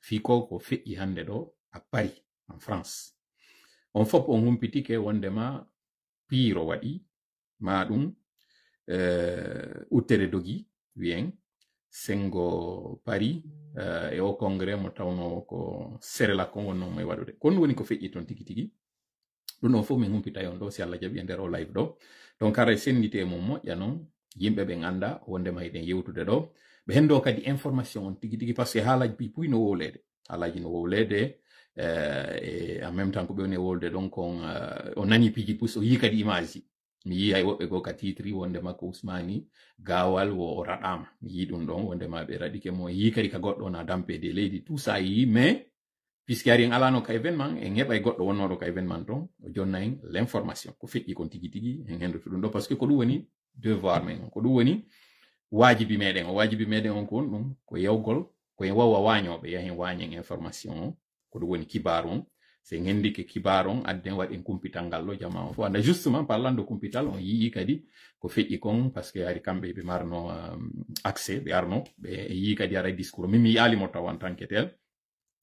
fiko ko feƴƴi hande ɗo a Paris en France on fop on humpitike wondema piiro waɗi ma ɗum uttere dogi wiyen sengo Paris e o congrès mo tawno ko Serelak kon wonno may waɗude kon woni ko feƴƴi ton tigi tigi ɗum ɗon fof min humpita on ɗo si Allah jaɓi e nder o live ɗo donc kara sendite mum moƴƴa noon yimɓe ɓe ganda wondema eɗen yewtude ɗo ɓe hendo kadi information on tigi tigi par ce que haalaji pi puy no wowlede haalaji no wowlede e en même temps ko ɓe woni wolde donc on nani piji pus o yi kadi image ji mi yi hay woɓɓe go ka titri wondema ko Ousmani gawal wo o raɗama mi yi ɗum ɗon wondema ɓe raɗike mo yi kadi ka goɗɗo na dampede leydi tout ça yi mais puisque ari en alano ka événement en heɓay goɗɗo wonnoɗo ka événement ton o jonna en l'information ko feƴƴi kon tigi tigi en hendoto ɗum ɗo par ce que ko ɗum woni devoir men ko ɗum woni wajibi meɗen o wajibi meɗen on ko on ɗum ko yewgol ko en wawa wañoɓe yahen wañen information o ko ɗum woni kibar on se gendike kibar on adden waɗen kumpital ngal ɗo jama on fo anda justement parlant de kumpital on yii kadi ko feƴƴi kon par ce que ari kamɓe ɓe marno accès ɓe arno ɓe yii kadi ara discours min mi yaalimo taw en tant que tel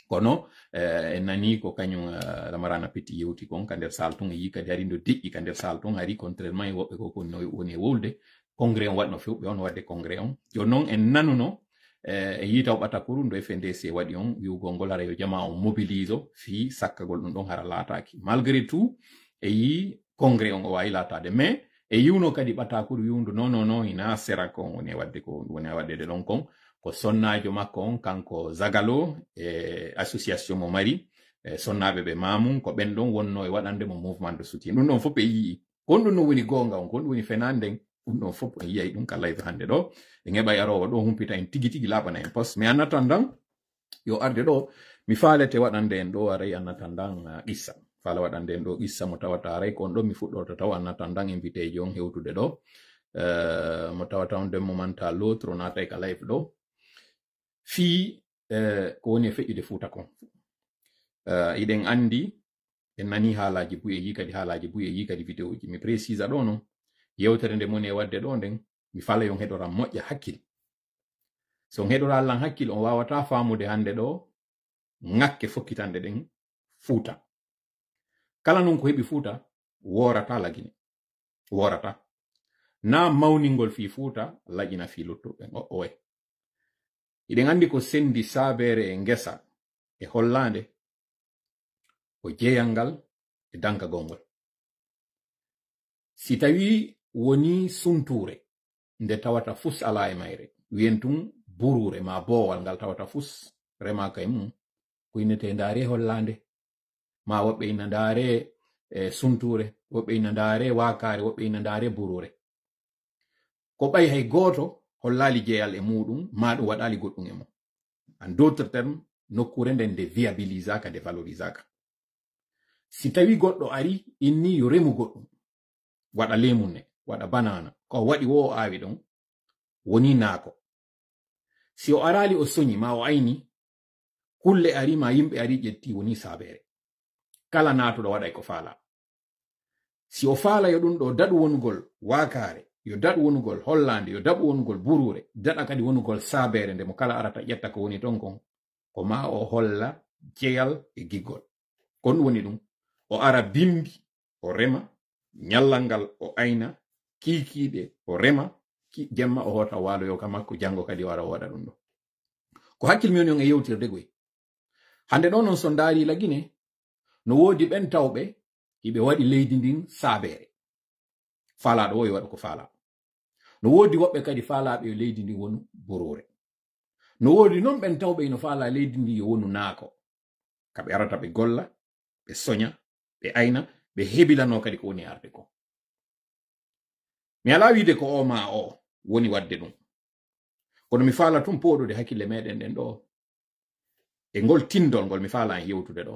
kono en nani ko kañum lamarana petti yewti kon ka nder sal ton e yi kadi ari ndo deƴƴi ka nder sal ton ari contrairement e woɓɓe ko woni e wolde congrès on waɗno fewɓe on wadde congrès on joni noon en nanuno e yitaw ɓatakuru ndo FNDC waɗi on wiwgol ngol hara yo jama on mobilise fi sakkagol ɗum ɗon hara laataki malgré tout e yi congrès on o wawi laatade mais e yiwno kadi ɓatakuru wiwdu non ina sera kon woni wadde ko woni waɗede ɗon kon ko sonnajo makko on kanko Zagalo e association mo mari sonnaɓe ɓe mamum ko ɓen ɗon wonno e waɗande mo mouvement de soutien ɗum ɗon fof ɓe yii kon ɗum no woni gonga on kon ɗum woni fenanden ɗum ɗon fof en yiyay ɗum ka live hande ɗo e heɓa yarowo ɗo humpita en tigi tigi laɓana en poste mais annatandan yo arde ɗo mi faalete waɗande en ɗo aray annatandan qissa faala waɗande en ɗo qissa mo tawata aray kon ɗo mi fuɗɗorto taw annatandan invité ji on hewtude ɗo mo tawata on den momenta l'autre o natay ka live ɗo fii ko woni e feƴƴude Fuuta kon iɗen andi en nani haalaji buye yi kadi haalaji buye yi kadi vidéo ji mi précise ɗo non yewtere nde moni e wadde ɗo nden mi fala yon heɗoran moƴƴa hakkil so on heɗora allan hakkil on wawata famude hande ɗo ŋakke fokkitande ɗen Fuuta kala non ko heɓi Fuuta worata lagine worata na mawningol fi Fuuta laƴina fi luttuɓe owe iɗen andi ko sendi saabere e ngesa e hollande ko jeyal ngal e dankagol ngol si tawi woni sunture nde tawata fus ala e mayre wiyen tun burure ma boowal ngal tawata fus rema kay mum ko innete ndaare hollande ma woɓɓe ina ndaare sunture woɓɓe ina ndaare wakare woɓɓe ina ndaare burure ko ɓay hay goto hollali jeyal e muɗum ma ɗum waɗali goɗɗum e mum en d'autres termes nokkure nden nde viabilisaka nde valorisaka si tawi goɗɗo ari inni yo remu goɗɗum waɗa lemunne waɗa banana ko waɗi wo awi ɗon woni naako si o arali o soñi ma o ayni kulle ari ma yimɓe ari ƴetti woni saabere kala natuɗo waɗay ko faala si o faala yo ɗum ɗo daɗu wonugol wakare yo daɗu wonugol hollande yo daɗu wonugol burure daɗa kadi wonugol saabere nde mo kala arata ƴetta ko woni ton kon ko ma o holla jeyal e giggol kon woni ɗum o ara bimbi o rema ñallal ngal o ayna kiikiiɗe o rema jemma o hota waloyo ka makko jango kadi wara o waɗa ɗum ɗo ko hakkil min on e yewtirde goy hande ɗo non so ndaari lagine no woodi ɓen tawɓe hiɓe waɗi leydi ndin saabere faalaɗo o e waɗa ko faala no woodi woɓɓe kadi faalaɓe yo leydi ndi wonu borore no woodi non ɓen tawɓe ino faala leydi ndi yo wonu naako kaɓe arata ɓe golla ɓe soña ɓe ayna ɓe hebilano kadi ko woni arde ko mi ala wiide ko o ma o woni wadde ɗum kono mi faala tun poɗude hakkille meɗen ɗen ɗo e ngol tindol ngol mi faala en yewtude ɗo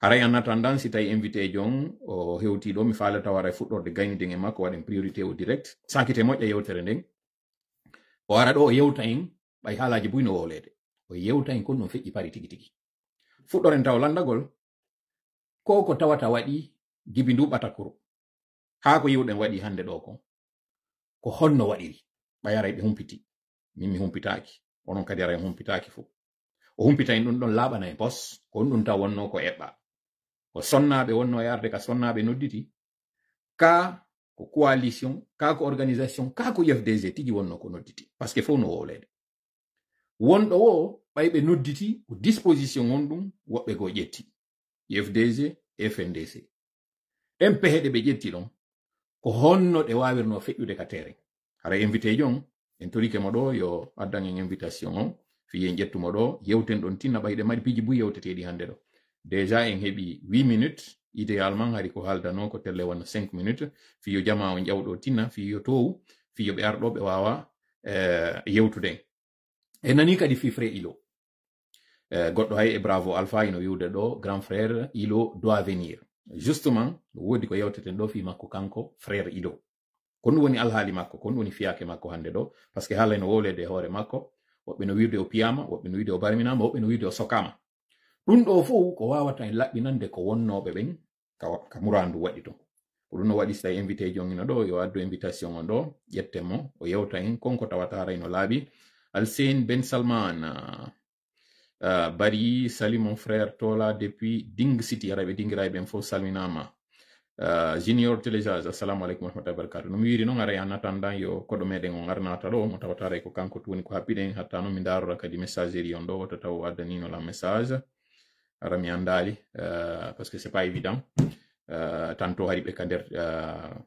haray annatandan si tawi invité jon o hewti ɗo mi faalata wara fuɗɗorde gayniden e makko waɗen priorité au direct sankite moƴƴa yewtere nden o ara ɗo o yewta en ɓay haalaji buyno wolede o yewta en kon ɗum feƴƴi pari tigi tigi fuɗɗoren taw landagol ko tawata waɗi gibi ndu ɓatakuru haa ko yiwɗen waɗi hande ɗo ko honno waɗiri ɓayaray ɓe humpiti min mi humpitaki onon kadi aray humpitaki fu o humpita en ɗum ɗon laaɓana e pos ko on ɗum taw wonno ko eɓɓa ko sonnaɓe wonno yarde ka sonnaɓe nodditi ka ko coalition ka ko organisation ka ko UFDG tigi wonno ko nodditi par ce que fof no wowlede wonɗo o ɓayɓe nodditi ko disposition on ɗum woɓɓe go ƴetti UFDG FNDC ɗen peheɗe ɓe ƴetti ɗon ko honno ɗe wawirno feƴƴude ka terrain hara invité jon en torike mo ɗo yo addan en invitation o fiyen ƴettumo ɗo yewten ɗon tinna ɓayɗe mari piji buy yewteteɗi hande ɗo déjà en heɓi 8 minutes idéalement hari ko haaldano ko telle wona 5 minutes fiyo jama on ƴawɗo tinna fiyo towu fiyo ɓe arɗo ɓe wawa yewtude en nani kadi fifre ilo goɗɗo hay e bravo alpha ino wiwde ɗo grand frère ilo doit venir justement wodi ko yewteten ɗo fi makko kanko frère ilo ko ɗum woni alhaali makko ko ɗum woni fiyake makko hande ɗo par ce que haala no wowlede hoore makko woɓɓe no wiwde o piyama woɓɓe no wiwde o barminama woɓɓe no wiwde o sokama ɗum ɗo fof ko wawata en laɓɓinande ko wonnoɓe ɓen ka murandu waɗi to ko ɗum no waɗi so tawi invité jongino ɗo yo addu invitation on ɗo ƴetten mo o yewta en konko tawata haray no laaɓi Alsen Ben Salman Bari sali mon frère Tola depuis Ding City araɓe dingiraɓe ɓen fof salminama Junior Téléjage assalamu aleykum warahmatullahi wabarakatuh no mi wiri noon aray en attendant yo koɗo meɗen on arnata ɗo mo tawata aray ko kanko woni ko haɓɓiɗen hatta noon mi darora kadi messagerie on ɗo woto taw addanino la message ara mi andali parce que c'est pas évident tanto wariɓe ka nder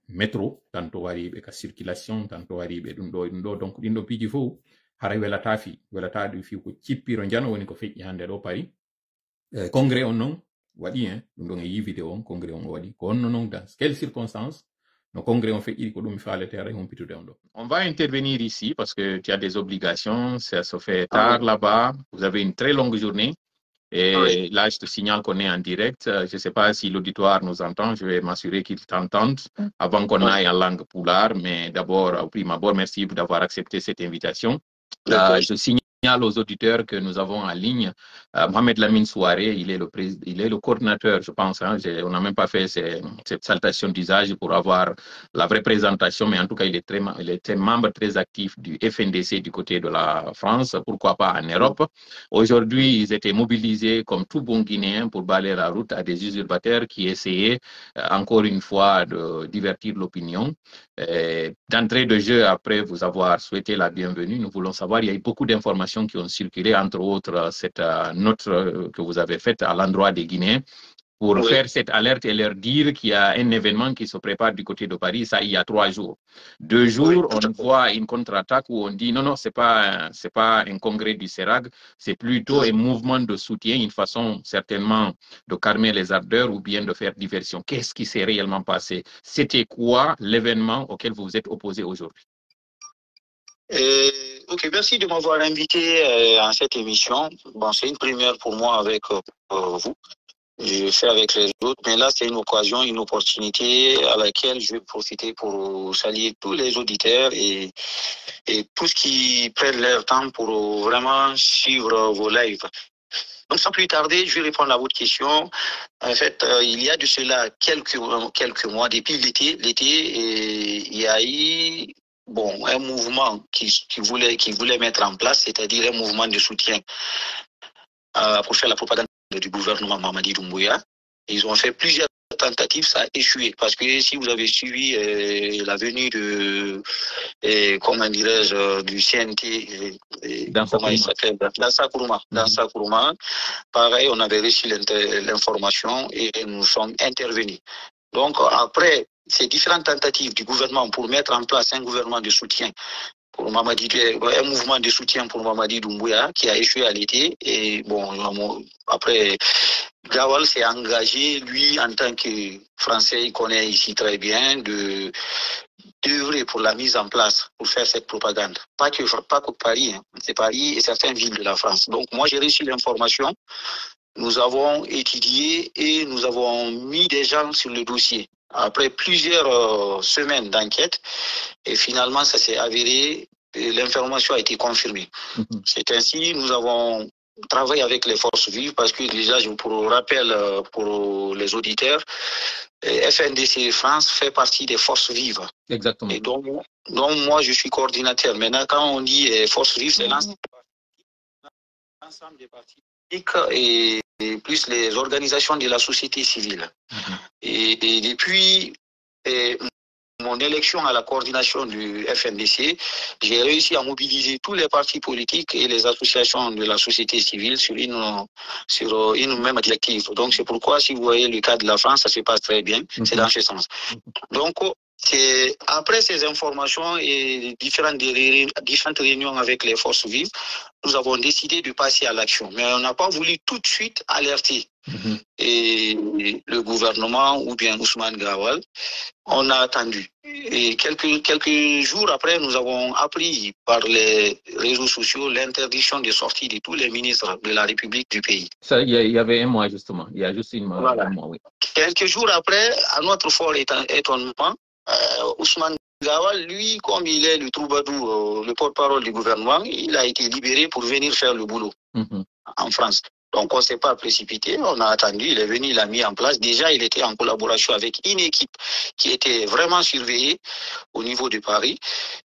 métro tanto wariɓe ka circulation tanto wariɓe ɗum ɗo donc ɗin ɗo piiji fof hara welata ɗum fi ko cippiro jano woni ko feƴƴi hande ɗo Paris congrès on noon waɗi ɗum ɗon e yi vidéo on congrès on waɗi ko onno noon dans quelles circonstances no congrès on feƴƴiri ko ɗum mi faalete ara humpitude on ɗo. On va intervenir ici parce que tu as des obligations, ça se fait tard là-bas, vous avez une très longue journée. Et oui. Là, je te signale qu'on est en direct. Je ne sais pas si l'auditoire nous entend. Je vais m'assurer qu'ils t'entendent avant qu'on aille en langue poulard. Mais d'abord, au prime abord, merci d'avoir accepté cette invitation. Je signale aux auditeurs que nous avons en ligne Mohamed Lamine Souaré. Il est le coordinateur, je pense. On n'a même pas fait cette salutation d'usage pour avoir la vraie présentation. Mais en tout cas, il est un membre très actif du FNDC du côté de la France. Pourquoi pas en Europe. Aujourd'hui, ils étaient mobilisés comme tout bon Guinéen pour balayer la route à des usurpateurs qui essayaient encore une fois de divertir l'opinion. D'entrée de jeu, après vous avoir souhaité la bienvenue, nous voulons savoir, il y a eu beaucoup d'informations qui ont circulé, entre autres cette note que vous avez faite à l'endroit des Guinéens pour faire cette alerte et leur dire qu'il y a un événement qui se prépare du côté de Paris, ça il y a 3 jours. 2 jours, on voit une contre-attaque où on dit non, c'est pas un congrès du CERAG, c'est plutôt un mouvement de soutien, une façon certainement de calmer les ardeurs ou bien de faire diversion. Qu'est-ce qui s'est réellement passé? C'était quoi l'événement auquel vous vous êtes opposé aujourd'hui? Ok, merci de m'avoir invité à cette émission. Bon, c'est une première pour moi avec vous. Je fais avec les autres, mais là, c'est une occasion, une opportunité à laquelle je vais profiter pour saluer tous les auditeurs et tous qui prennent leur temps pour vraiment suivre vos lives. Donc, sans plus tarder, je vais répondre à votre question. En fait, il y a de cela quelques mois, depuis l'été, il y a eu un mouvement qui voulait mettre en place, c'est-à-dire un mouvement de soutien pour faire la propagande du gouvernement Mamadi Doumbouya. Ils ont fait plusieurs tentatives, ça a échoué. Parce que si vous avez suivi la venue de, comment dirais-je, du CNT, comment il s'appelle, Dansa Kourouma, pareil, on avait reçu l'information et nous sommes intervenus. Donc, après ces différentes tentatives du gouvernement pour mettre en place un gouvernement de soutien, pour Mamadi, un mouvement de soutien pour Mamadi Doumbouya qui a échoué à l'été. Et bon, après, Gawal s'est engagé, lui, en tant que Français, il connaît ici très bien, d'œuvrer pour la mise en place, pour faire cette propagande. Pas que Paris, c'est Paris et certaines villes de la France. Donc, moi, j'ai reçu l'information. Nous avons étudié et nous avons mis des gens sur le dossier. Après plusieurs semaines d'enquête, et finalement, ça s'est avéré, l'information a été confirmée. C'est ainsi, nous avons travaillé avec les forces vives, parce que déjà, pour rappel pour les auditeurs, FNDC France fait partie des forces vives. Exactement. Et donc moi, je suis coordinateur. Maintenant, quand on dit forces vives, c'est l'ensemble l'ensemble des partis politiques et plus les organisations de la société civile. Et depuis mon élection à la coordination du FNDC, j'ai réussi à mobiliser tous les partis politiques et les associations de la société civile sur une même directive. Donc c'est pourquoi, si vous voyez le cas de la France, ça se passe très bien. C'est dans ce sens. Donc, après ces informations et différentes réunions avec les forces vives, nous avons décidé de passer à l'action. Mais on n'a pas voulu tout de suite alerter et le gouvernement ou bien Ousmane Gawal. On a attendu. Et quelques jours après, nous avons appris par les réseaux sociaux l'interdiction de sortie de tous les ministres de la République du pays. Ça, il y avait un mois justement. Il y a juste un mois, oui. Quelques jours après, à notre fort étonnement, Ousmane Gawal, lui, comme il est le troubadour, le porte-parole du gouvernement, il a été libéré pour venir faire le boulot en France. Donc, on ne s'est pas précipité, on a attendu, il est venu, il a mis en place. Déjà, il était en collaboration avec une équipe qui était vraiment surveillée au niveau de Paris.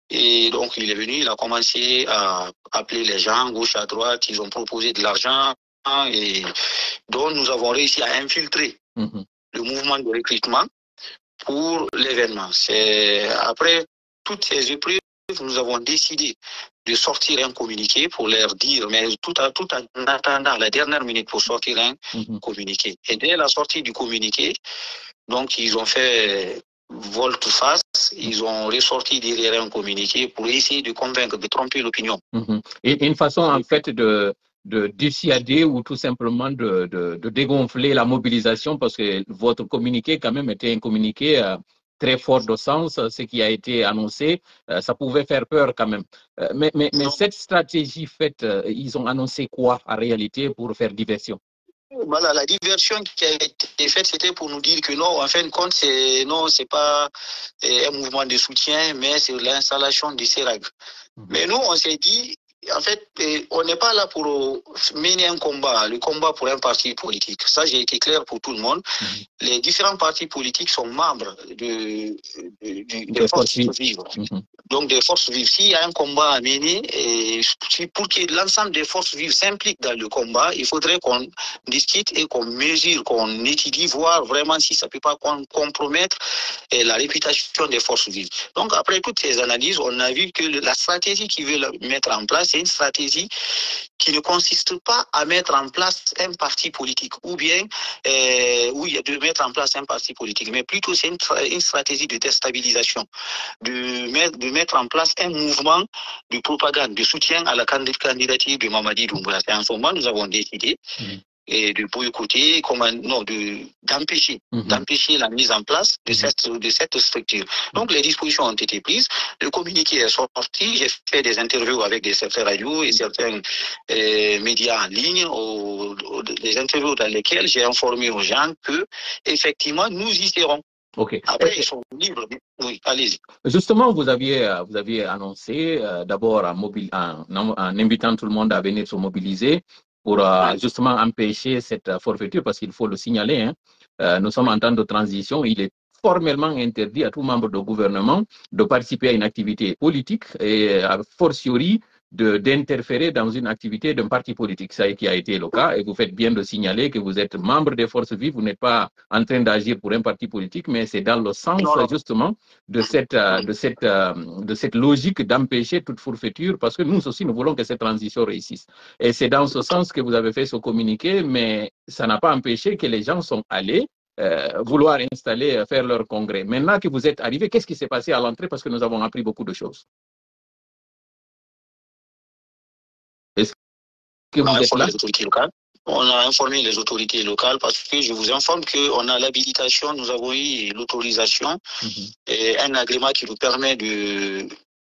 Et donc, il est venu, il a commencé à appeler les gens, gauche à droite, ils ont proposé de l'argent. Et donc, nous avons réussi à infiltrer le mouvement de recrutement pour l'événement. C'est après toutes ces épreuves, nous avons décidé de sortir un communiqué pour leur dire, mais tout en attendant la dernière minute pour sortir un communiqué. Et dès la sortie du communiqué, donc ils ont fait volte-face, ils ont ressorti derrière un communiqué pour essayer de convaincre, de tromper l'opinion. Et une façon en fait de dissuader ou tout simplement de dégonfler la mobilisation, parce que votre communiqué quand même était un communiqué très fort de sens, ce qui a été annoncé, ça pouvait faire peur quand même. Mais cette stratégie faite, ils ont annoncé quoi en réalité pour faire diversion? Voilà, la diversion qui a été faite, c'était pour nous dire que non, en fin de compte, c'est pas un mouvement de soutien, mais c'est l'installation du CERAG. Mais nous, on s'est dit, en fait, on n'est pas là pour mener un combat, le combat pour un parti politique. Ça, j'ai été clair pour tout le monde. Les différents partis politiques sont membres des forces vives. Donc, des forces vives. S'il y a un combat à mener, et pour que l'ensemble des forces vives s'impliquent dans le combat, il faudrait qu'on discute et qu'on mesure, qu'on étudie, voir vraiment si ça ne peut pas compromettre la réputation des forces vives. Donc, après toutes ces analyses, on a vu que la stratégie qu'ils veulent mettre en place, c'est une stratégie qui ne consiste pas à mettre en place un parti politique ou bien de mettre en place un parti politique, mais plutôt c'est une stratégie de déstabilisation, de mettre en place un mouvement de propagande, de soutien à la candidature de Mamadi Doumbouya. Et en ce moment, nous avons décidé et de boycotter, d'empêcher la mise en place de cette structure. Donc les dispositions ont été prises, le communiqué est sorti, j'ai fait des interviews avec certaines radios et certains médias en ligne, des interviews dans lesquelles j'ai informé aux gens que effectivement nous y serons. Okay. Après, ils sont libres. Oui, allez-y. Justement, vous aviez annoncé d'abord en invitant tout le monde à venir se mobiliser pour justement empêcher cette forfaiture, parce qu'il faut le signaler, nous sommes en temps de transition, il est formellement interdit à tout membre de gouvernement de participer à une activité politique et a fortiori d'interférer dans une activité d'un parti politique. Ça qui a été le cas, et vous faites bien de signaler que vous êtes membre des forces vives, vous n'êtes pas en train d'agir pour un parti politique, mais c'est dans le sens justement de cette logique d'empêcher toute forfaiture, parce que nous aussi nous voulons que cette transition réussisse. Et c'est dans ce sens que vous avez fait ce communiqué, mais ça n'a pas empêché que les gens sont allés vouloir faire leur congrès. Maintenant que vous êtes arrivé, qu'est-ce qui s'est passé à l'entrée? Parce que nous avons appris beaucoup de choses. Est-ce que vous êtes là? On a informé les autorités locales parce que je vous informe qu'on a l'habilitation, nous avons eu l'autorisation et un agrément qui nous permet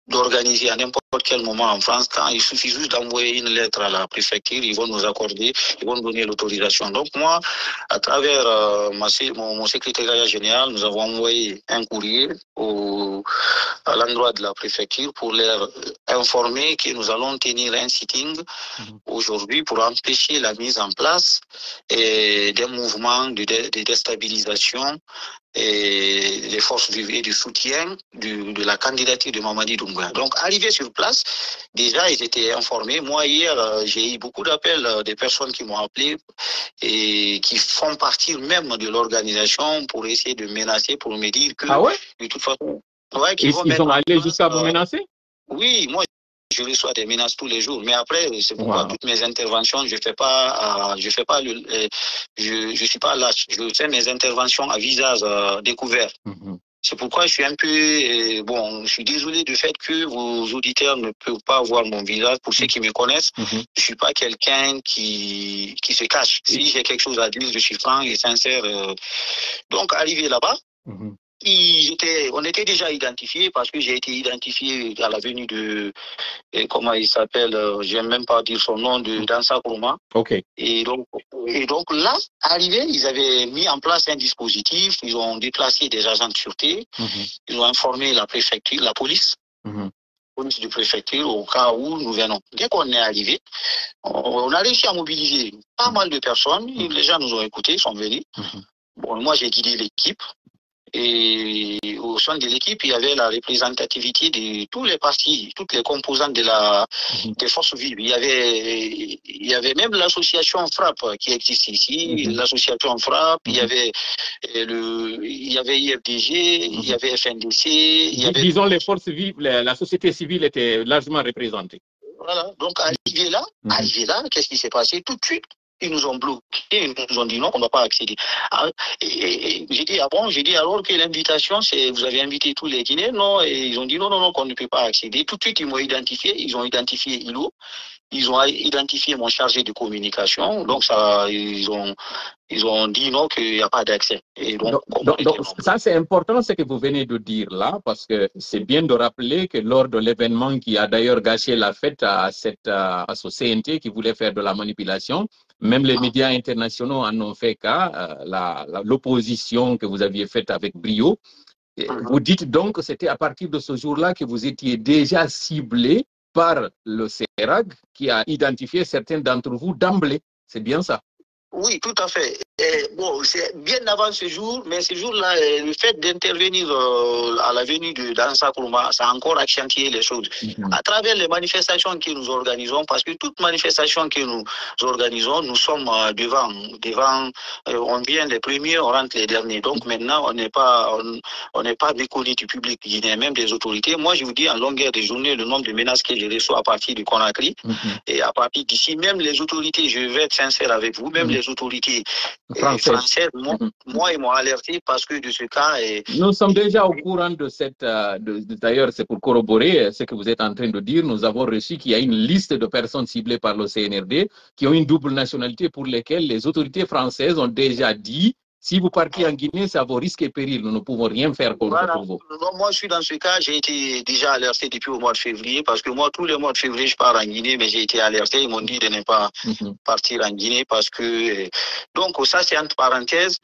d'organiser à n'importe quel moment en France. Quand il suffit juste d'envoyer une lettre à la préfecture, ils vont nous accorder, ils vont nous donner l'autorisation. Donc moi, à travers mon secrétariat général, nous avons envoyé un courrier au à l'endroit de la préfecture pour leur informer que nous allons tenir un sitting aujourd'hui pour empêcher la mise en place des mouvements de déstabilisation et des forces vives et du soutien de la candidature de Mamadi Doumbouya. Donc, arrivé sur place, déjà, ils étaient informés. Moi, hier, j'ai eu beaucoup d'appels des personnes qui m'ont appelé et qui font partie même de l'organisation pour essayer de menacer, pour me dire que, de toute façon, ils ont allé jusqu'à vous menacer? Oui, moi, je reçois des menaces tous les jours, mais après, c'est pourquoi toutes mes interventions, je suis pas là, je fais mes interventions à visage découvert. C'est pourquoi je suis un peu, je suis désolé du fait que vos auditeurs ne peuvent pas voir mon visage. Pour ceux qui me connaissent, je suis pas quelqu'un qui se cache. Si j'ai quelque chose à dire, je suis franc et sincère. Donc, arrivé là-bas, on était déjà identifiés parce que j'ai été identifié à la venue de, comment il s'appelle, je n'aime même pas dire son nom, de Dansa Kourma. Et donc là, arrivé, ils avaient mis en place un dispositif, ils ont déplacé des agents de sûreté, ils ont informé la préfecture, la police, police de préfecture au cas où nous venons. Dès qu'on est arrivé, on a réussi à mobiliser pas mal de personnes, les gens nous ont écoutés, ils sont venus. Bon, moi j'ai guidé l'équipe. Et au sein de l'équipe, il y avait la représentativité de tous les partis, toutes les composantes des forces vives. Il y avait même l'association FRAPP qui existe ici, l'association FRAPP, il y avait IFDG, il y avait FNDC. Disons, les forces vives, la société civile était largement représentée. Voilà, donc arrivé là, qu'est-ce qui s'est passé? Tout de suite, ils nous ont bloqués, ils nous ont dit non, on ne va pas accéder. J'ai dit, bon, j'ai dit alors que l'invitation, c'est vous avez invité tous les Guinéens, non, et ils ont dit non, qu'on ne peut pas accéder. Tout de suite, ils m'ont identifié, ils ont identifié Ilo, ils ont identifié mon chargé de communication, donc ça, ils ont dit non, qu'il n'y a pas d'accès. Donc ça, c'est important ce que vous venez de dire là, parce que c'est bien de rappeler que lors de l'événement qui a d'ailleurs gâché la fête à ce CNT qui voulait faire de la manipulation, même les médias internationaux en ont fait cas, l'opposition que vous aviez faite avec brio. Vous dites donc que c'était à partir de ce jour-là que vous étiez déjà ciblé par le CERAG qui a identifié certains d'entre vous d'emblée. C'est bien ça? Oui, tout à fait. Bon, c'est bien avant ce jour, mais ce jour-là, le fait d'intervenir à la venue de Dansa Kourma, ça a encore accentué les choses. À travers les manifestations que nous organisons, parce que toute manifestation que nous organisons, nous sommes devant, on vient les premiers, on rentre les derniers. Donc maintenant, on n'est pas méconnu du public guinéen, même des autorités. Moi, je vous dis en longueur de journée, le nombre de menaces que je reçois à partir du Conakry, et à partir d'ici, même les autorités, je vais être sincère avec vous, même les autorités françaises, moi, ils m'ont alerté parce que de ce cas... Nous sommes déjà au courant de cette... D'ailleurs, c'est pour corroborer ce que vous êtes en train de dire. Nous avons reçu qu'il y a une liste de personnes ciblées par le CNRD qui ont une double nationalité pour lesquelles les autorités françaises ont déjà dit si vous partez en Guinée, c'est à vos risques et périls. Nous ne pouvons rien faire contre vous. Moi, je suis dans ce cas. J'ai été déjà alerté depuis le mois de février parce que moi, tous les mois de février, je pars en Guinée, mais j'ai été alerté. Ils m'ont dit de ne pas partir en Guinée parce que... Donc, ça, c'est entre parenthèses.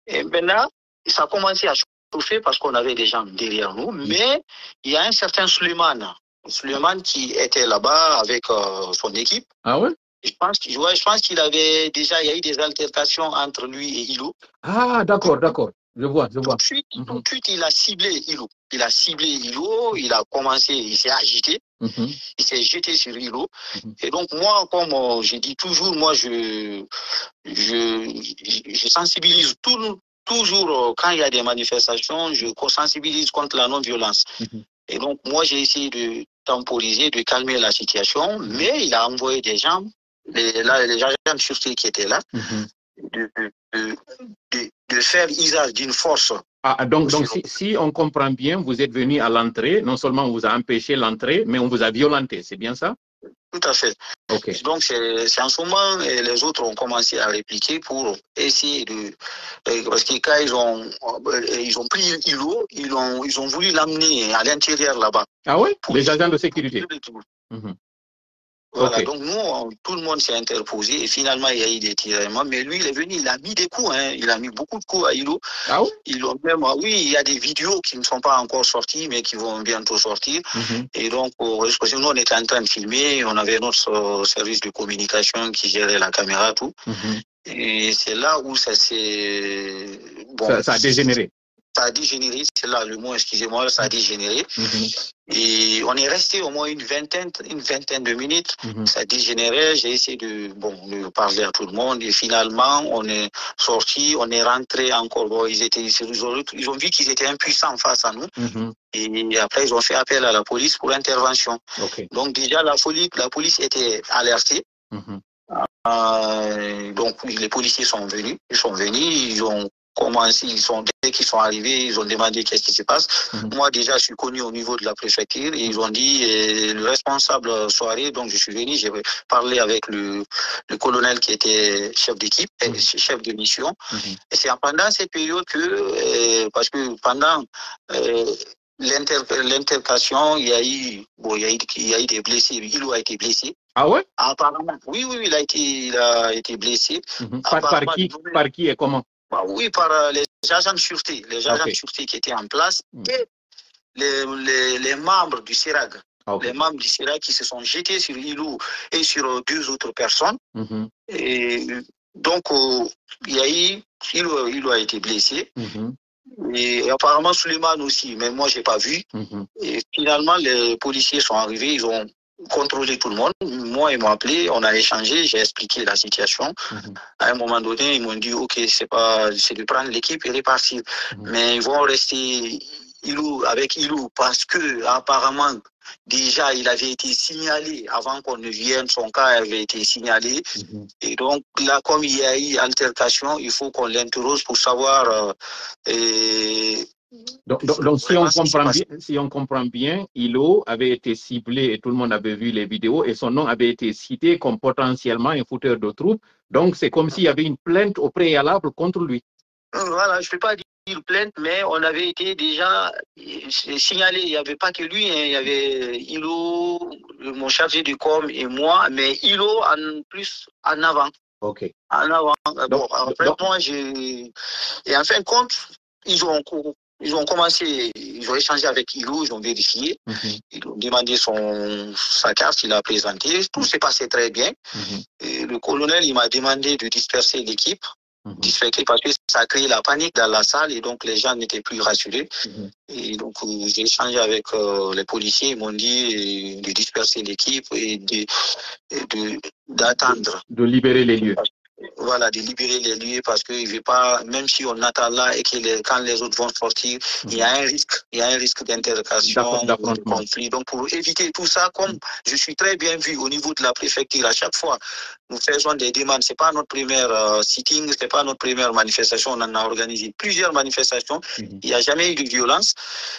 Et maintenant, ça a commencé à chauffer parce qu'on avait des gens derrière nous. Mais il y a un certain Suleiman qui était là-bas avec son équipe. Ah ouais? Je pense qu'il avait déjà, il y a eu des altercations entre lui et Ilo. Ah, d'accord. Je vois. Tout de suite, il a ciblé Ilo. Il a commencé, il s'est agité, il s'est jeté sur Ilo. Et donc, moi, comme je dis toujours, moi, je sensibilise toujours quand il y a des manifestations, je sensibilise contre la non-violence. Et donc, moi, j'ai essayé de temporiser, de calmer la situation, mais il a envoyé des gens, les agents de sûreté qui étaient là, de faire usage d'une force. Ah, donc si on comprend bien, vous êtes venu à l'entrée, non seulement on vous a empêché l'entrée, mais on vous a violenté, c'est bien ça? Tout à fait. Donc, c'est en ce moment et les autres ont commencé à répliquer pour essayer de... Parce que quand ils ont pris Ilo, ils ont voulu l'amener à l'intérieur là-bas. Ah oui? Les agents de sécurité. Voilà, Ok. donc nous, tout le monde s'est interposé et finalement il y a eu des tiraillements. Mais lui, il est venu, il a mis des coups, hein, il a mis beaucoup de coups à Ilo. Ah oui? Ils ont même, oui, il y a des vidéos qui ne sont pas encore sorties, mais qui vont bientôt sortir. Et donc, parce que nous, on était en train de filmer, on avait notre service de communication qui gérait la caméra, tout. Et c'est là où ça s'est... Bon, Ça a dégénéré. Ça a dégénéré, c'est là le mot, excusez-moi, ça a dégénéré. Et on est resté au moins une vingtaine de minutes. Ça dégénérait, j'ai essayé de parler à tout le monde. Et finalement, on est sorti, on est rentré encore. Bon, ils ont vu qu'ils étaient impuissants face à nous. Et après, ils ont fait appel à la police pour intervention. Ok. Donc déjà, la police était alertée. Donc les policiers sont venus, ils ont commencé, dès qu'ils sont arrivés, ils ont demandé qu'est-ce qui se passe. Moi déjà je suis connu au niveau de la préfecture et ils ont dit le responsable soirée, donc je suis venu, j'ai parlé avec le colonel qui était chef d'équipe, chef de mission. Et c'est pendant cette période que, parce que pendant l'intercation, il y a eu des blessés, Ilo a été blessé. Ah ouais? Apparemment, oui, il a été blessé. Par qui et comment? Oui, par les agents de sûreté, de sûreté qui étaient en place et les membres du CIRAG. Les membres du CIRAG qui se sont jetés sur Ilo et sur deux autres personnes. Et donc, Ilo a été blessé. Et apparemment, Suleiman aussi, mais moi, je n'ai pas vu. Et finalement, les policiers sont arrivés, ils ont contrôlé tout le monde. Moi, ils m'ont appelé, on a échangé, j'ai expliqué la situation. À un moment donné, ils m'ont dit, OK, c'est de prendre l'équipe et repartir. Mais ils vont rester avec Ilo parce que apparemment, déjà, il avait été signalé avant qu'on ne vienne, son cas avait été signalé. Et donc, là, comme il y a eu altercation, il faut qu'on l'interroge pour savoir. Donc si on comprend bien, Ilo avait été ciblé et tout le monde avait vu les vidéos et son nom avait été cité comme potentiellement un fauteur de troubles. Donc, c'est comme s'il y avait une plainte au préalable contre lui. Voilà, je ne peux pas dire plainte, mais on avait été déjà signalé. Il n'y avait pas que lui, hein, il y avait Ilo, mon chargé de com et moi, mais Ilo en avant. Ok. En avant. Bon, après, moi, et en fin de compte, ils ont commencé, ils ont échangé avec Ilo, ils ont vérifié, ils ont demandé sa carte, il a présenté, tout s'est passé très bien. Et le colonel, il m'a demandé de disperser l'équipe, parce que ça a créé la panique dans la salle et donc les gens n'étaient plus rassurés. Et donc j'ai échangé avec les policiers, ils m'ont dit de disperser l'équipe et d'attendre. De libérer les lieux. Voilà, de libérer les lieux parce que il veut pas, même si on attend là et que quand les autres vont sortir, il y a un risque d'intercation, de conflit. Donc pour éviter tout ça, comme je suis très bien vu au niveau de la préfecture, à chaque fois, nous faisons des demandes. C'est pas notre première sitting, c'est pas notre première manifestation. On en a organisé plusieurs manifestations. Il n'y a jamais eu de violence.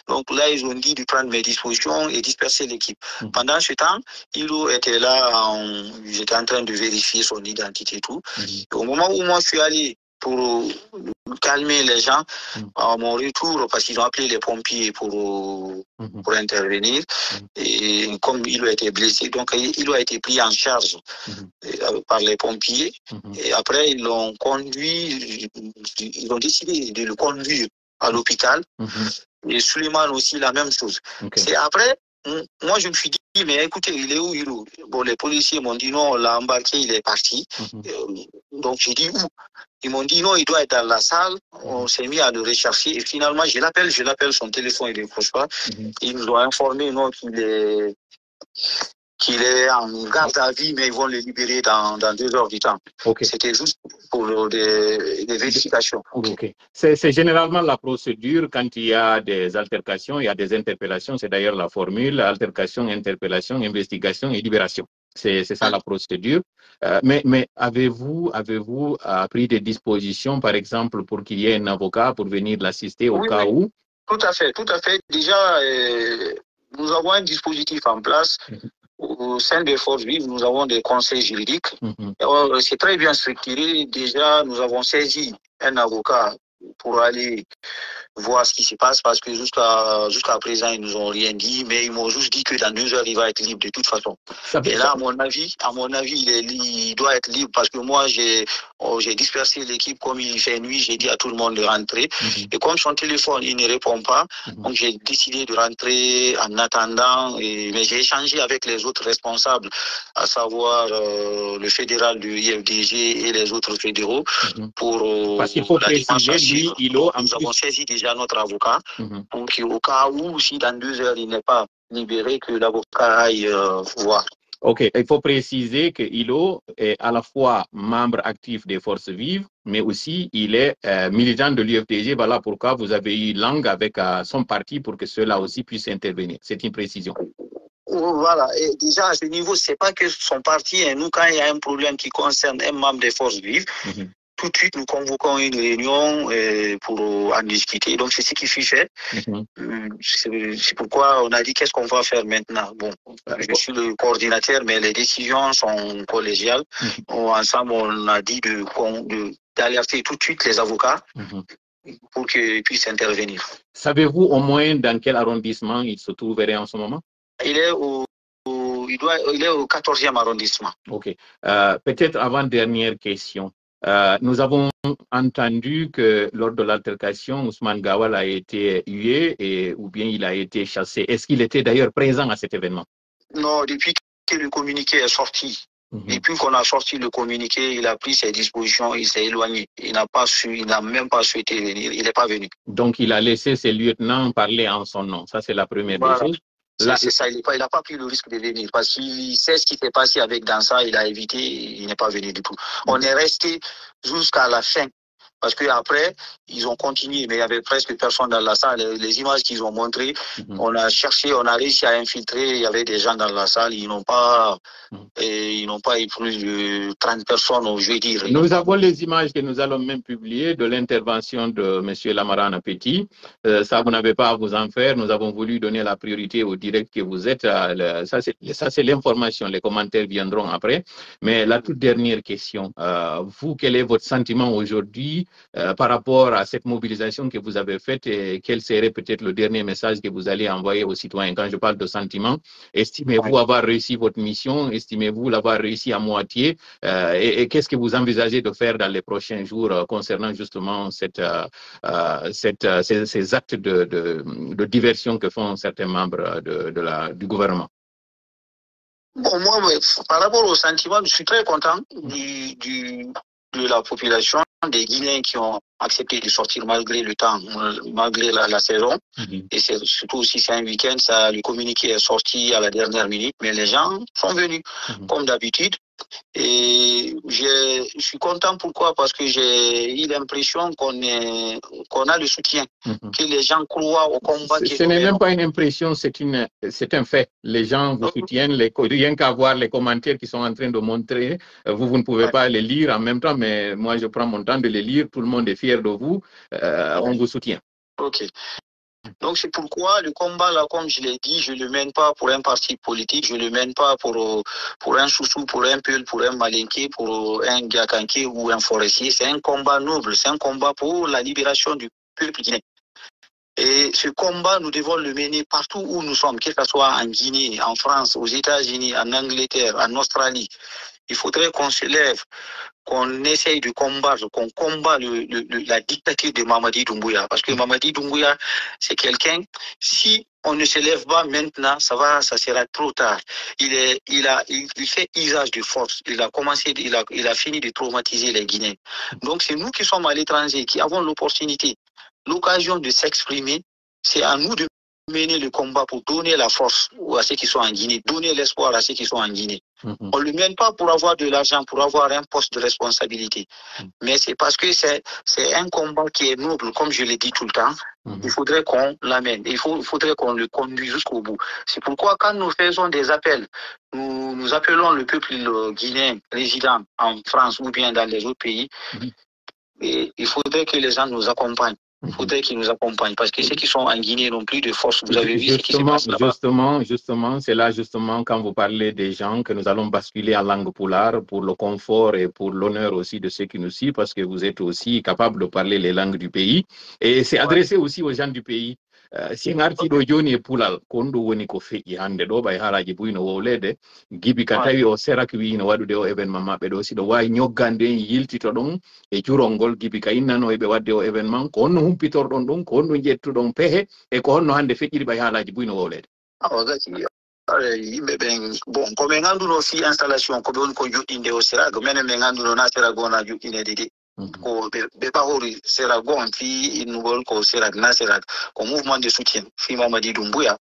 Donc là, ils ont dit de prendre mes dispositions et disperser l'équipe. Pendant ce temps, Ilo était là, j'étais en train de vérifier son identité et tout. Au moment où moi je suis allé pour calmer les gens, à mon retour, parce qu'ils ont appelé les pompiers pour intervenir, et comme il a été blessé, donc il a été pris en charge par les pompiers, et après ils l'ont conduit, ils ont décidé de le conduire à l'hôpital, et Suleiman aussi la même chose. C'est après, moi je me suis dit, mais écoutez, il est où Ilo? Bon, les policiers m'ont dit non, on l'a embarqué, il est parti. Donc j'ai dit où? Ils m'ont dit non, il doit être dans la salle. On s'est mis à le rechercher et finalement je l'appelle, son téléphone il décroche pas. Ils nous ont informé non, qu'il est en garde à vue, mais ils vont le libérer dans 2 heures du temps. C'était juste pour des vérifications. C'est généralement la procédure quand il y a des altercations, il y a des interpellations. C'est d'ailleurs la formule, altercation, interpellation, investigation et libération. C'est ça la procédure. Mais avez-vous pris des dispositions, par exemple, pour qu'il y ait un avocat pour venir l'assister au cas où? Tout à fait. Déjà, nous avons un dispositif en place. Au sein des forces vives, nous avons des conseils juridiques. C'est très bien structuré. Déjà, nous avons saisi un avocat pour aller voir ce qui se passe, parce que jusqu'à présent, ils nous ont rien dit, mais ils m'ont juste dit que dans 2 heures, il va être libre de toute façon. Et là, à mon avis, il doit être libre, parce que moi, j'ai dispersé l'équipe comme il fait nuit, j'ai dit à tout le monde de rentrer. Et comme son téléphone, il ne répond pas, donc j'ai décidé de rentrer en attendant, mais j'ai échangé avec les autres responsables, à savoir le fédéral du IFDG et les autres fédéraux, pour parce qu'il faut la préciser, lui, nous avons saisi déjà notre avocat, pour qu'au cas où, si dans 2 heures, il n'est pas libéré, que l'avocat aille voir. Ok, il faut préciser que Ilo est à la fois membre actif des Forces Vives, mais aussi il est militant de l'UFDG. Voilà pourquoi vous avez eu langue avec son parti pour que cela aussi puisse intervenir. C'est une précision. Voilà, et déjà à ce niveau, c'est pas que son parti, hein. Nous, quand il y a un problème qui concerne un membre des Forces Vives, tout de suite, nous convoquons une réunion pour en discuter. Donc, c'est ce qui fut fait. C'est pourquoi on a dit qu'est-ce qu'on va faire maintenant. Bon, je suis le coordinateur, mais les décisions sont collégiales. Ensemble, on a dit d'alerter tout de suite les avocats pour qu'ils puissent intervenir. Savez-vous au moins dans quel arrondissement il se trouverait en ce moment? Il est au 14e arrondissement. Ok. Peut-être avant-dernière question. Nous avons entendu que lors de l'altercation, Ousmane Gawal a été hué ou bien il a été chassé. Est-ce qu'il était d'ailleurs présent à cet événement? Non, depuis que le communiqué est sorti, depuis qu'on a sorti le communiqué, il a pris ses dispositions, il s'est éloigné. Il n'a même pas souhaité venir, il n'est pas venu. Donc il a laissé ses lieutenants parler en son nom. Ça, c'est la première des choses. C'est ça, il n'a pas pris le risque de venir parce qu'il sait ce qui s'est passé avec Dansa, il a évité, il n'est pas venu du tout. On est resté jusqu'à la fin parce qu'après, ils ont continué, mais il y avait presque personne dans la salle. Les images qu'ils ont montrées, on a cherché, on a réussi à infiltrer, il y avait des gens dans la salle, ils n'ont pas eu plus de 30 personnes, je vais dire. Nous avons les images que nous allons même publier de l'intervention de M. Lamarana Petit. Ça, vous n'avez pas à vous en faire. Nous avons voulu donner la priorité au direct que vous êtes. Ça, c'est l'information. Les commentaires viendront après. Mais la toute dernière question, vous, quel est votre sentiment aujourd'hui par rapport à cette mobilisation que vous avez faite et quel serait peut-être le dernier message que vous allez envoyer aux citoyens? Quand je parle de sentiment, estimez-vous avoir réussi votre mission? Estimez-vous l'avoir réussi à moitié? Et qu'est-ce que vous envisagez de faire dans les prochains jours concernant justement ces actes de diversion que font certains membres du gouvernement? Bon, moi, par rapport au sentiment, je suis très content de la population, des Guinéens qui ont accepté de sortir malgré le temps, malgré la saison. Et c'est surtout aussi c'est un week-end, le communiqué est sorti à la dernière minute, mais les gens sont venus comme d'habitude. Et je suis content, pourquoi? Parce que j'ai eu l'impression qu'on a le soutien, que les gens croient au combat. Ce n'est même pas une impression, c'est un fait. Les gens vous soutiennent, rien qu'à voir les commentaires qui sont en train de montrer. Vous ne pouvez pas les lire en même temps, mais moi je prends mon temps de les lire. Tout le monde est fier de vous. On vous soutient. Ok. Donc c'est pourquoi le combat là, comme je l'ai dit, je ne le mène pas pour un parti politique, je ne le mène pas pour un chouchou, pour un peul, pour un malinqué, pour un gakanké ou un forestier. C'est un combat noble, c'est un combat pour la libération du peuple guinéen. Et ce combat, nous devons le mener partout où nous sommes, que ce soit en Guinée, en France, aux États-Unis, en Angleterre, en Australie. Il faudrait qu'on se lève, qu'on essaye de combattre, qu'on combat la dictature de Mamadi Doumbouya. Parce que Mamadi Doumbouya, c'est quelqu'un, si on ne se lève pas maintenant, ça sera trop tard. Il fait usage de force. Il a fini de traumatiser les Guinéens. Donc c'est nous qui sommes à l'étranger, qui avons l'occasion de s'exprimer. C'est à nous de mener le combat pour donner la force à ceux qui sont en Guinée, donner l'espoir à ceux qui sont en Guinée. On ne le mène pas pour avoir de l'argent, pour avoir un poste de responsabilité. Mais c'est parce que c'est un combat qui est noble, comme je l'ai dit tout le temps. Il faudrait qu'on l'amène. Il faudrait qu'on le conduise jusqu'au bout. C'est pourquoi quand nous faisons des appels, nous appelons le peuple guinéen résident en France ou bien dans les autres pays, et il faudrait que les gens nous accompagnent. faudrait qu'ils nous accompagnent, parce que ceux qui sont en Guinée n'ont plus de force. Vous avez vu ce qui se passe là-bas. Justement, c'est là justement quand vous parlez des gens que nous allons basculer en langue poulard pour le confort et pour l'honneur aussi de ceux qui nous suivent, parce que vous êtes aussi capable de parler les langues du pays. Et c'est adressé aussi aux gens du pays. Si ngarti do joni e pulal ko ndu woni ko feƴƴi hande ɗo ɓay haalaji buyno wowlede gibi ka tawi o serak wi no waɗude o événement maɓɓe ɗo siɗo wawi ñoggande yiltito ɗon e jurol ngol gibi ka innano eɓe wadde o événement ko honno humpitorɗon ɗum ko honno jettuɗon pehe e ko honno hande feƴƴiri ɓay haalaji buyno wowlede yimɓe ɓen bon koɓe ganduno fi installation koɓe woni ko juɗɗinde o serago minen ɓe ganduno na serago wona juɗɗinede de ko ɓe ɓahori serago on fi innugol ko serag na serag ko mouvement de soutien fi Mamadi Doumbouya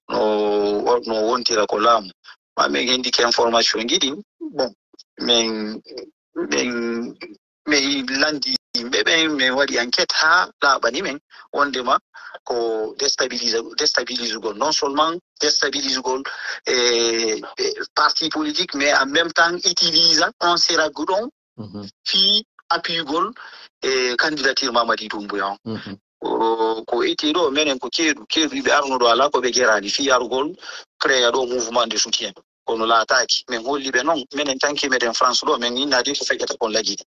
no wontira ko laamu ma min hendike information giɗi bon min landi yimɓe ɓen min waɗi enquête ha laaɓani men wondema ko déstabilisugol non seulement déstabilisugol parti politique mais en même temps utilisa on serago ɗon fi appuyugol e candidature Mamadi Doumbouya ko eti ɗo menen ko keeɗu ɓe arnuɗo ala ko ɓe gerani fi yarugol créa ɗo mouvement de soutien kono laataki min holli ɓe noon minen tanki meɗen France ɗo min innadi ko feƴƴata kon lagine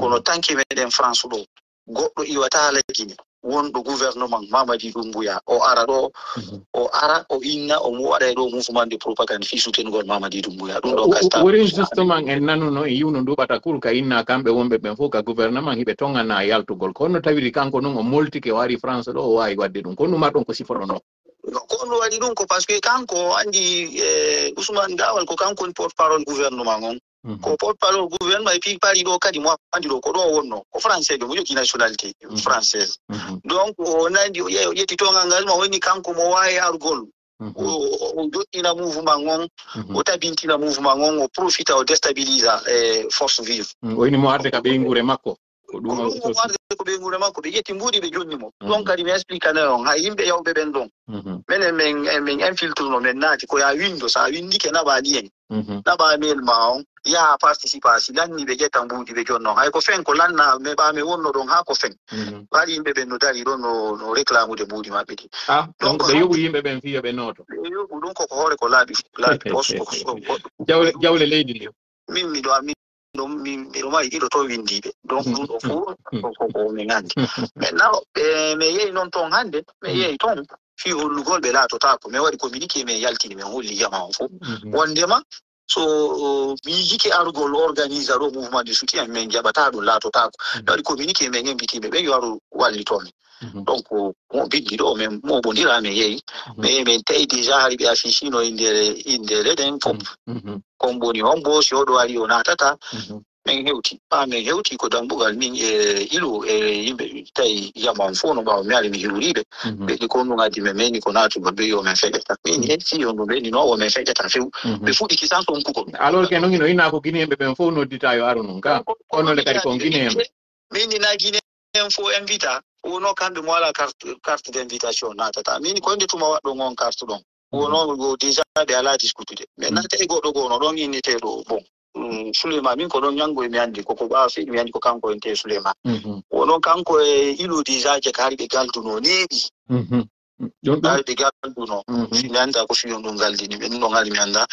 kono tanki meɗen France ɗo goɗɗo iwata lagine wonɗo gouvernement Mamadi Doumbouya o ara ɗo o inna o waɗa ɗo mouvement de propagande fi soutenugol Mamadi Doumbouya ɗum ɗo gasta wori justement en nanuno e yiwno nduɓata kul ka inna kamɓe wonɓe ɓen fof ka gouvernement hiɓe tongana yaltugol ko honno tawiri kanko noon o moltike o ari France ɗo o wawi wadde ɗum ko honno marɗon ko sifoɗon ɗo ko honno waɗi ɗum ko par ce que kanko andi Ousmane Gawal ko kanko woni porte parole gouvernement on ko porte parole gouvernement et puis pari ɗo kadi mo andi ɗo ko ɗo wonno ko français ɗo mo jogi nationalité française donc o nandi o ƴetti tongal ngal ma woni kanko mo wawi argol o joɗɗina mouvement on o tabintina mouvement on o profita o déstabilisa force vive woni mo arde ka ɓeygure makko ko ɗum arde ko ɓeygure makko ɓe ƴetti mbuɗi ɓe jonni mo ɗon kadi mi expliquane on ha yimɓe yawɓe ɓen ɗon minen min infiltre no min naati ko ya windo sa windike naɓaɗi en naɓa mail ma on yaha participation lanni ɓe ƴetta mbuɗi ɓe jonnon hay ko fen ko lanna ɓame wonno ɗon ha ko fen waɗi yimɓe ɓen no dari ɗon no réclamude mbuɗi maɓɓe ɗi donc ɓe yoɓu yimɓe ɓen fiya ɓe nooto ɓe yoɓu ɗum koko hoore ko laaɓi jawle leydi ndi min miɗo mari ɗiɗo to windiɓe donc ɗum ɗo fuu koko min andi maintenant mi yehi noon toon hannde mi yehi toon fi hollugol ɓe laatotako min waɗi communiqué min yaltini min holli jama on fof wondema so miijike arugol organisa ɗo mouvement de soutien min jaɓata ɗum laatotako mi waɗi communiqué min embitiɓe ɓe yo aru wallitomi donc mo bindi ɗo min moɓodira mi yehi min tawi déjà hari ɓe afficino indere ɗen fof kon boni on bo si oɗo ari o natata min hewti ko dambugal min e ilo e yimɓe tawi jama on fof no ɓawa mi ari mi hiluriɓe ɓeɗi ko ɗum addi min meni ko natugo ɓe yo min feƴƴata min hetti on ɗum ɓeni nowo min feƴƴata few ɓe fuɗi kisan ton kukol alors que noon ino inna ko guinéenɓe ɓen fof noddita yo aru noon ka onole kadi kon guinéenɓe min ina guinéen fof invita wono kamɓe mo wala carte d' invitation natata min ko nde tuma waɗɗo on carte ɗon wono go déjà ɓe ala discutude maintenant tawi goɗɗo gono ɗon inniteɗo bon Souleymane min ko ɗon ñango mi andi koko ɓawa feeɗi mi andi ko kanko en te Souleymane wono kanko e ilo déjà je kaari ɓe galduno neeɓi kaari ɓe galduno mi anda ko fiyon ɗum galdini ɓe ɗum ɗon ari mi anda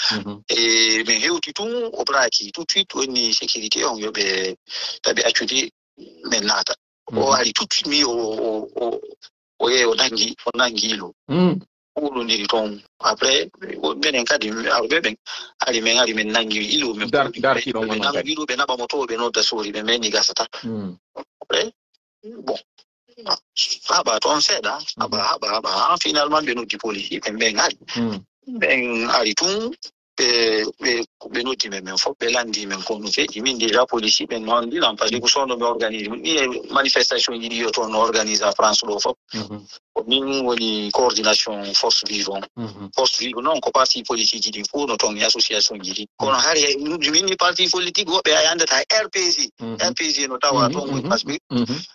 e min hewti tun o braki tout de suite woni sécurité on yoɓe taɓe accude min naata o ari tout de suite mi o yehi o nangi ilo ɓuuɗodiri toon après minen kadi awɓe ɓen ari min min nangi ilo min nangi ilo ɓe naɓa mo to ɓe nodda sori ɓe meni gasata après bon haɓa toon seeɗa haɓa finalement ɓe noddi police ɓen ari ɓen ari tun ɓe noddi men fof ɓe landi men ko no feƴƴi min déjà police ɓen no andinan par ce que ko sowno mi organise ni e manifestation ji ɗi yo toon no organise a France ɗo fof min woni coordination force vive on force vive noon ko parti politique ji ɗi fof no toon e association ji ɗi kono hari minni parti politique woɓɓe a andata rpg no tawa toon woni par ce que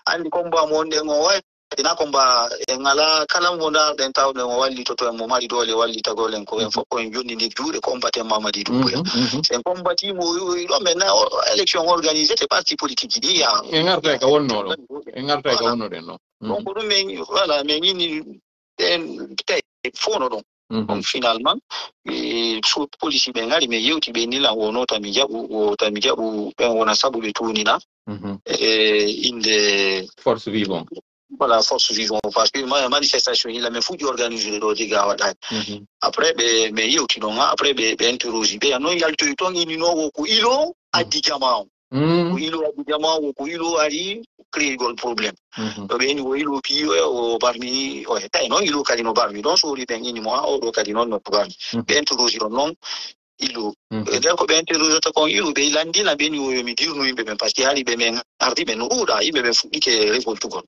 andi combat mo wonɗen o way ina combat en ala kala mo ndarɗen tawɗen o wallitoto en mo mari doole wallitagol en ko en fof koen jonnidi juuɗe combaten Mamadi Doumbouya sen combatimo ɗo maintenant élection organisé te parti politique ji ɗi ya en arta ka wonnoɗo en arta ka wonnoɗen noon donc ɗum men voilà mais ñini en tay fono ɗon donc finalement so police ɓe ngari mais yewti ɓe nila wono tami jaɓu ɓen wona sabu ɓe tunina inde force vivant voilà force vivant parce que manifestation il a mais fuɗi organisé ɗo diga waɗani après ɓe mais yewti ɗon après ɓe interroge ɓe no yaltoyi toon ininowo ko ilo addi jama o ko ilo addi jama o ko ilo ari créegol probléme ɗo ɓe ni o ilo pi o barmi o tawi noon ilo kadi no barmi ɗon sohli ɓen ini mo oɗo kadi noon no barmi ɓe interroge ɗon noon ilo nder ko ɓe interrogeta kon ilo ɓe landila ɓe ni o yomi dirno yimɓe ɓen par ce que haali ɓe men ardi ɓe no ɗuuɗa yimɓe ɓen fuɗɗike révoltugol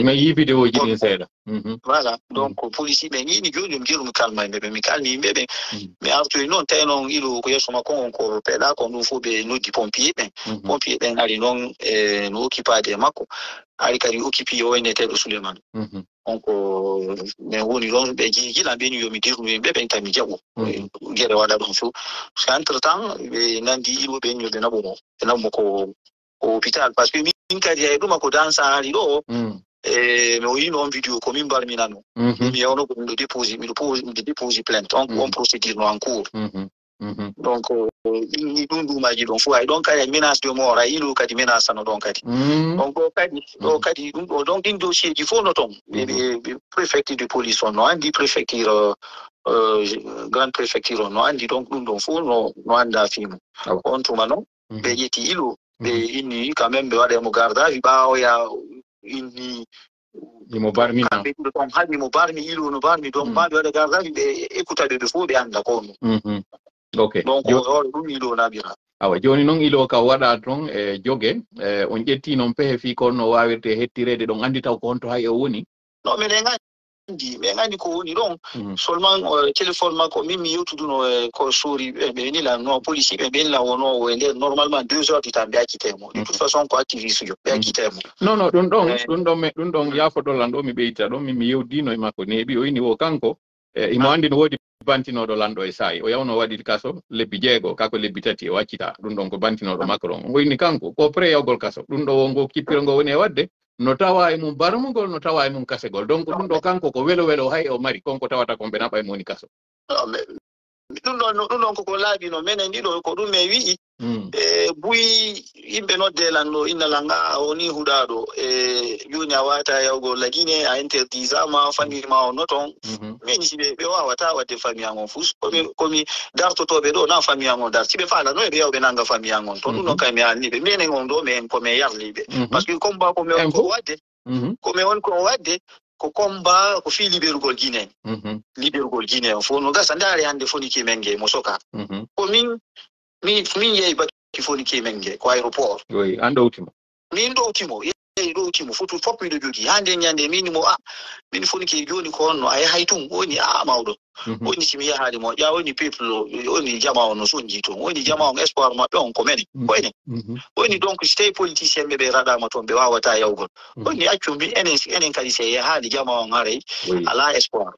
mais yi vidéo ji ɗin seeɗa voilà donc police ɓen ini joni mi dirumi kalma yimɓe ɓen mi kalmi yimɓe ɓen mi artoyi noon tawi noon ilo ko yeeso makko on ko peeɗa kon ɗum fof ɓe noddi pompier ɓen ari noon no occupade e makko ari kadi occupi o wayneteɗo Souleymane donc min woni ɗon ɓe gila mbeni yomi dirnu yimɓe ɓen tami jaɓu gueɗe waɗa ɗon fof so entre temps ɓe nandi ilo ɓen yo ɓe naɓumo ko hôpital par ce que min kadi hay ɗuma ko dans ari ɗo mi o yino on vidéo ko min mbarminano mi yewno ko miɗo déposi plainte on procédure no en cours donc ni ɗum ɗumaji ɗon fof hay ɗon kadi menace de mort ay ilo kadi menace no ɗon kadi donc ɗo kadi ɗum ɗo donc ɗin dossier ji fof no toon ɓe préfecture de police on no andi préfecture grande préfecture on no andi donc ɗum ɗon fof no anda fimo on tuma noon ɓe ƴetti ilo ɓe inni quand même ɓe waɗemo garde à vue ɓawoya inni mo barmi kamɓe ɗiɗo ɗon haɗi mo barmi ilo no barmi donc ma ɓe waɗa garde à vue ɓe écoutaɓe ɓe fof ɓe anda ko no ok donc hoore ɗum ilo naɓira awa joni noon ilo ka waɗa toon e jogue on ƴetti noon pehe fi kon no wawirte hettirede ɗon andi taw ko honto hay o woni non mais andi ko woni ɗon seulement téléphone makko min mi yewtuduno ko sori ɓe nila no police ɓe nila wono e nder normalement 2 heures du temps ɓe accitemo de toute façon ko activiste jo ɓe accitemo non ɗum ɗon yafoɗo ɗo mi ɓeyta ɗon min mi yewdino e makko neeɓi o ini o kanko imo andi no woodi bantinoɗo lanɗo e saayi o yawno waɗi kaso lebbi 6 kako lebbi 3 o accita ɗum ɗon ko bantinoɗo makko ɗon o woni kanko ko pré yawgol kaso ɗum ɗo wongo kippiro ngo woni e wadde no tawa e mum barmugol no tawa e mum kasegol donc ɗum ɗo kanko ko welo hay o mari konko tawata kon ɓe naɓa e moni kaso ɗum ɗon koko laaɓino minen ɗiɗo ko ɗum e wi'i buyi yimɓe nodde lanɗo innala nga woni huɗaɗo joni a wata yawgo lagine a interdisama famille ma o noton min si ɓe wawata wadde famille an on fus komi dartotoɓe ɗo na famille an on dar siɓe faala no ɓe yawɓe nanga famille an on to ɗum ɗon kay mi anniɓe minen on ɗo min komin yarliɓe par ce que combat komi on ko wadde ko combat ko fi liberugol Guinée liberugol Guinée o fof no gasa ndaari hande foniki men ge mo soka ko min yehi baki foniki men ge ko aéroport an ɗowtimo min ɗowtimo ɗowtimo fotu fof miɗo jogui hande ñande minimo min foniki joni ko onno a yahay tun woni mawɗo woni simi yahade mo ƴa woni peuple woni jama on no sonji toon woni jama on espoir maɓɓe on ko mene koyne woni donc so tawi politicien ɓe raɗama toon ɓe wawata yawgol woni accumi enen kadi se yahade jama on haray ala espoir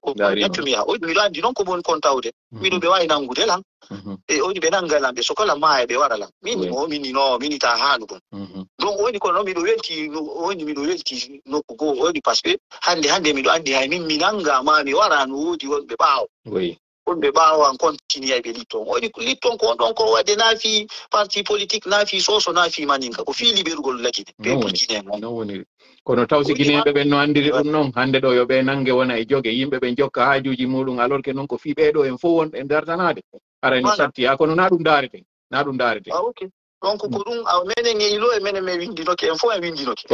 accumi yaha woni miɗo andi noon ko woni kon tawde miɗo ɓe wawi nangude lan e woni ɓe nanggalam ɓe sokola ma e ɓe waɗalam minita haalugon donc woni kono miɗo welti nokku goo woni par ce que hande miɗo andi hay min mi nanga ma mi wara no woodi wonɓe ɓaawo wonɓe ɓaawo an continue ɓe litton woni litton ko ɗon ko wadde naafi parti politique naafi soso naafi maninka ko fi liberugol lagine peuple guinéen non woniri kono taw si guinéɓe ɓen no andiri ɗum noon hande ɗo yo ɓe nangue wona e jogue yimɓe ɓe jokka haajuji muɗum alors que noon ko fi ɓeɗo en fof wonɓe dartanade ara no satti ha kono na ɗum darete ok donc ko ɗum menen e ilo e menen min windinoke en fof en windinoke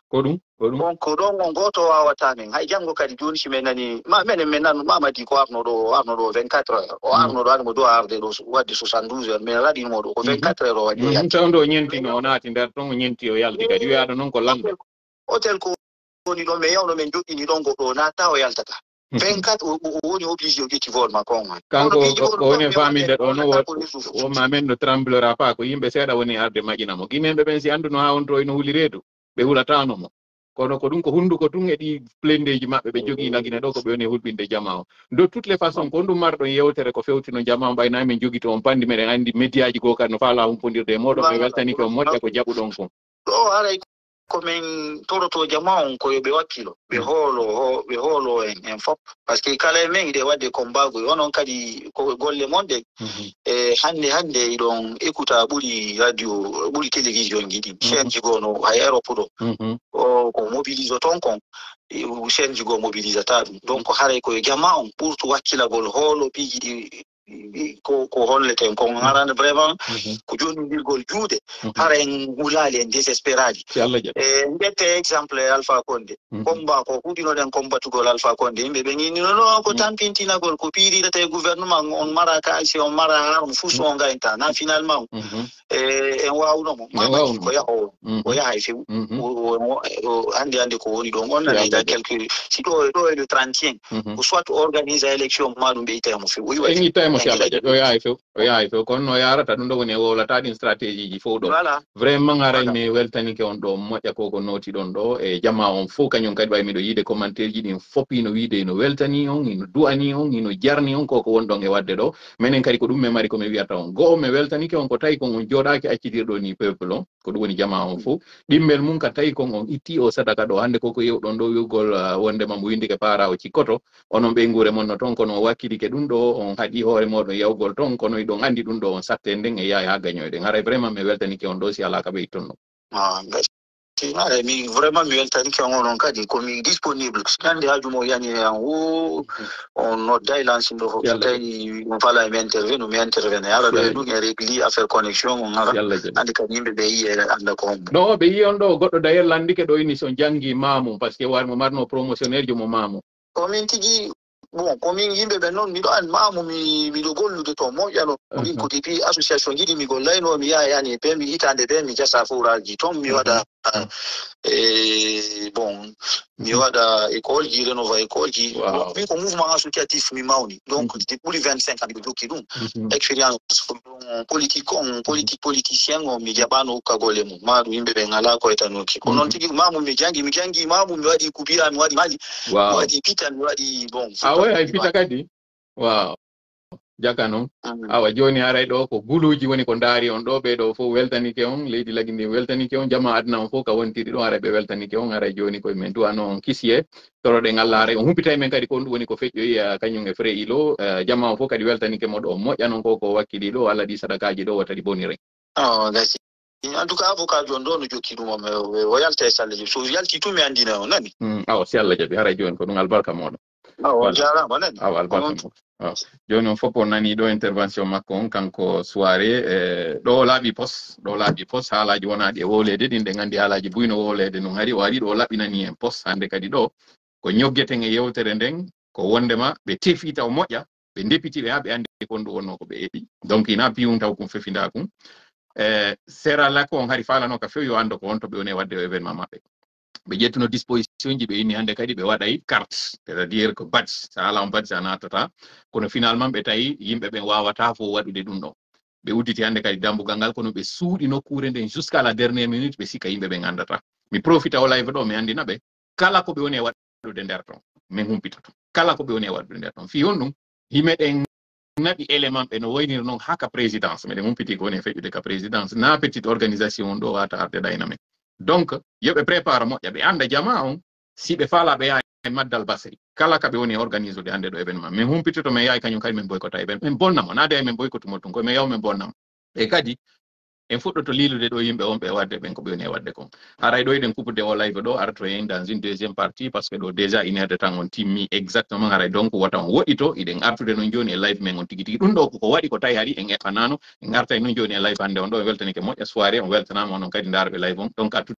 ko ɗum donc ɗon on goto wawata men hay janggo kadi joni si min nani menen min nanu Mamadi ko arnoɗo 24 heures o arnoɗo admo do arde ɗo wadde 72 heures min raɗinimo ɗo ko 24 heures o waɗi tawde o ñentino o naati nder ɗon o ñenti o yalti kadi wiyaɗo noon ko lanɗo hôtel ko woni ɗon min yawno min joƴƴini ɗon goɗɗo o natta o yaltata 24 o woni obligé o ƴetti vol makko on kanko ko woni faminde ɗo no o mamen no tremblera pas ko yimɓe seeɗa woni arde maƴinamo guinéɓe ɓen si anduno ha on to eno huuli reedu ɓe hulatanomo kono ko ɗum ko hunduko tun e ɗi plendeji maɓɓe ɓe jogui nagine ɗo ko ɓe woni hulɓinde jama o de toutes les façons ko ɗum marɗon yewtere ko fewtino jama o ɓayna min jogui to on pandi meɗen andi médiaji goo kadi no faala humpodirde e moɗon ɓe weltanike on moƴƴa ko jaɓuɗon kon ɗo haray comme toroto jama on ko be wakilo be holo en fop parce que kala men ide wadde combat go onon kadi ko golle monde hande don écouta buri radio buri télévision gidi chaîne jigono ayero pudo ko mobiliso ton kon chaîne jigo mobilisata donc hare ko jama on pour to wakila gol holo piji ko holleten ko ngaran vraiment ko joni dirgol juude haren gulale en désespéradi ndete exemple Alpha Condé combat ko hudino den combatugol Alpha Condé yimbe be ngini no ko tampintinagol ko piirirata gouvernement on mara kaasi on mara arme fuso on gainta na finalement en wawno mo ko yaho ko yahay fi ande ko woni don on na quelque si do le 31 ko soit organiser élection madum be itamo fi o yaay fe kon no yarata ɗum ɗo woni e wowlata ɗin stratégie ji fof ɗo vraiment araymi weltanike on ɗo moƴƴa koko noti ɗon ɗo e jama on fof kañum kadi way miɗo yiide commentaire ji ɗin fop ino wiide ino weltani on ino du'ani on ino jarni on koko won ɗon e wadde ɗo minen kadi ko ɗum me mari komi wiyata on go'o mi weltanike on ko tawi kon on joɗaki accidirɗo ni peuple on ko ɗum woni jama on fof ɗimmel mum ka tawi kon on itti o sadaka ɗo hande koko yewɗon ɗo wiwgol wondema mo windike para o cikkoto onon ɓe guure mon no toon kono wakkilike ɗum ɗo on haɗi hoore moɗon yawgol toon kono ɗon andi ɗum ɗo on satte nden e yaay ha gañoyɗen haray vraiment mi weltanike on ɗo si ala ka ɓe ittonno mi vraiment mi weltanike on onon kadi komi disponible hande hajumo yani on nodda e lansiɗo fof so tawi on fala mi intervene mi intervene ara ɗo e ɗum e régli affaire connexion on ara andi kadi yimɓe ɓe yi e anda ko on non ɓe yi on ɗo goɗɗo d'ailleurs landike ɗo ini so janggi mamum par ce que warmo marno promotionnaire jo mo mamum komin tigi bon komin yimɓe ɓe noon miɗo an mamu miɗo gollude to moƴƴano ɗin ko depuis association jiɗi mi gollayno mi yaha yani ɓe mi hitande ɓe mi jasa fouraji toon mi waɗa bon mi waɗa école ji rénova école ji min ko mouvement associatif mi mawni donc ɓuuri 25 ans miɗo jokki ɗum expérience politicien o mi jaɓano hukka golle mum maɗum yimɓe ɓe ngala koytanoki ko noon tigi mamu mi jangi mamu mi waɗi kupira mi waɗi mali mi waɗi pita mi waɗi bon ay pita kadi wow jaka noon awa joni aray ɗo ko guluji woni ko daari on ɗo ɓeɗo fof weltanike on leydi lagi ndi weltanike on jama aduna on fof ka wontiri ɗo aray ɓe weltanike on aray joni koye men duwano on kisiye toroɗen Allah aray on humpitay men kadi ko ɗum woni ko feƴƴoyi kañum e fré ilo jama on fof kadi weltanike mo ɗo moƴƴa noon ko wakkili ɗo Allah ɗi sadakaji ɗo wotadi bonire merci en tout cas avocat jon ɗo no jokki ɗum o yalta e salleji so yalti tumi andina o nani awa si Allah jaaɓi haray joni ko ɗum albarka moɗon jarama nani awa albarka moɗon joni on fof o nani ɗo intervention makko on kanko soirée ɗo laaɓi pos haalaji wonaɗi e wowlede ɗin ɗe gandi haalaji buyno wowlede noon hari o ari ɗo laɓinani en pos hande kadi ɗo ko ñoggeten e yewtere nden ko wondema ɓe tefi taw moƴƴa ɓe depiti ha ɓe andi kon ɗum wonno ko ɓe eɓi donc ina piyum taw kum fefinda kum sera lakko on hari falano ka few yo ando ko wonto ɓe woni wadde o événement maɓɓe ɓe ƴettuno disposition ji ɓe inni hande kadi ɓe waɗay carte c'est à dire que badge sa ala on badge a natata kono finalement ɓe tawi yimɓe ɓe wawata fo waɗude ɗum ɗo ɓe udditi hande kadi dambugal ngal kono ɓe suuɗi nokkure nden jusqu'à la dernière minute ɓe sikka yimɓe ɓe gandata mi profita o live ɗo mi andina ɓe kala ko ɓe woni e waɗude nder ton min humpita ton kala ko ɓe woni e waɗude nder ton fi on ɗum yimɓeɗen naɓi élément ɓe no wayniri noon ha ka présidence meɗen humpiti ko woni e feƴƴude ka présidence na petite organisation on ɗo wata arde ɗayna men donc yoɓe prépare moƴƴa ɓe anda jama on si ɓe faala ɓe yaha e maddal basri kala ka ɓe woni e organise ude hande ɗo événement min humpitoto min yahay kañum kadi min boykota événement min bonnamo nade e min boykotumo tun koye min yaw min bonnamo e kadi en fuɗɗoto lilude ɗo yimɓe on ɓe wadde ɓen ko ɓe woni e wadde kon haray ɗo eɗen kupude o live ɗo artoyen dans une deuxième partie par ce que ɗo déjà 1 heure de temps on timmi exactement haray donc wota on woɗɗito iɗen artude noon joni e live men on tigui tigui ɗum ɗo koko waɗi ko tawi hari en eɓɓanano en artay noon joni e live hande on ɗo en weltanike moƴƴa soirée on weltanama onon kadi darɓe live on donc à tout